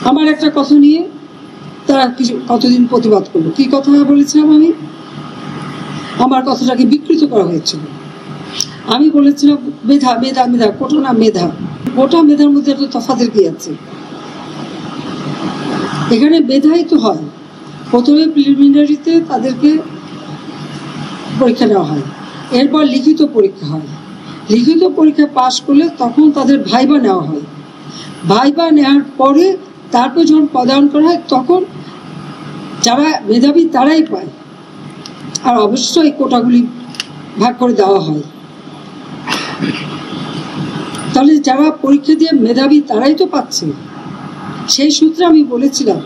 আমার একটা কথা নিয়ে তারা কিছু কতদিন প্রতিবাদ করলো। কি কথা বলেছিলাম আমি? আমার কথাটাকে বিকৃত করা হয়েছিল। আমি বলেছিলাম মেধা মেধা মেধা, কোটা না মেধা। কোটা মেধার মধ্যে একটা তফাতের কি আছে? এখানে মেধাই তো হয়। প্রথমে প্রিলিমিনারিতে তাদেরকে পরীক্ষা নেওয়া হয়, এরপর লিখিত পরীক্ষা হয়। লিখিত পরীক্ষা পাশ করলে তখন তাদের ভাইবা নেওয়া হয়। ভাইবা নেওয়ার পরে তারপর যখন পদায়ন করা হয় তখন যারা মেধাবী তারাই পায়। আর অবশ্যই কোটাগুলি ভাগ করে দেওয়া হয়। তাহলে যারা পরীক্ষা দিয়ে মেধাবী তারাই তো পাচ্ছে। সেই সূত্রে আমি বলেছিলাম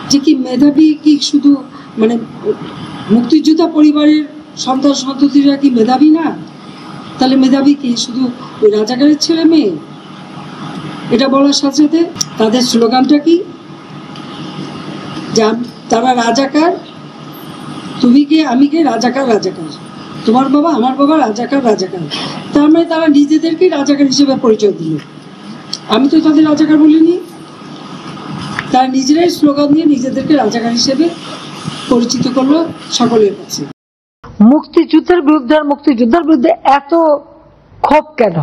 যে কি মেধাবী কি শুধু মানে মুক্তিযোদ্ধা পরিবারের সন্তান সন্ততিরা কি মেধাবী না? তাহলে মেধাবী কি শুধু ওই রাজাকারের ছেলে মেয়ে? এটা বলার সাথে সাথে তাদের স্লোগানটা কি? তারা রাজাকার, তুমি কে আমি কে, রাজাকার রাজাকার, তোমার বাবা আমার বাবা, রাজাকার রাজাকার। তার মানে তারা নিজেদেরকেই রাজাকার হিসেবে পরিচয় দিল। আমি তো তাদের রাজাকার বলিনি। তারা নিজেরাই স্লোগান দিয়ে নিজেদেরকে রাজাকার হিসেবে পরিচিত করলো সকলের কাছে। মুক্তিযুদ্ধের বিরুদ্ধে এত ক্ষোভ কেন?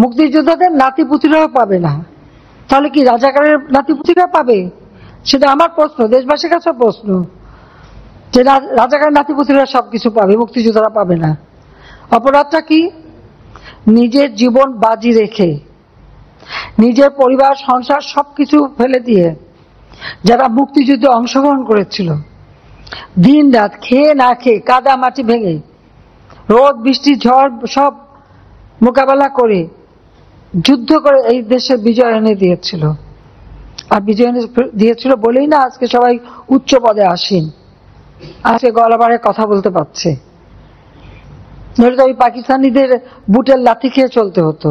মুক্তিযোদ্ধাদের নাতিপুতিরাও পাবে না, তাহলে কি রাজাকারের নাতিপুতিরা পাবে? সেটা আমার প্রশ্ন, দেশবাসীর কাছে প্রশ্ন, যে রাজাকারের নাতিপুতিরা সবকিছু পাবে, মুক্তিযোদ্ধারা পাবে না। অপরাধটা কি? নিজের জীবন বাজি রেখে, নিজের পরিবার সংসার সবকিছু ফেলে দিয়ে যারা মুক্তিযুদ্ধে অংশগ্রহণ করেছিল, দিন রাত খেয়ে না খেয়ে কাদা মাটি ভেঙে রোদ বৃষ্টি ঝড় সব মোকাবেলা করে যুদ্ধ করে এই দেশে বিজয় এনে দিয়েছিল। আর বিজয় এনে দিয়েছিল বলেই না আজকে সবাই উচ্চ পদে আসীন, আজকে গলাবারে কথা বলতে পারছে। নইলে তো ওই পাকিস্তানিদের বুটের লাথি খেয়ে চলতে হতো।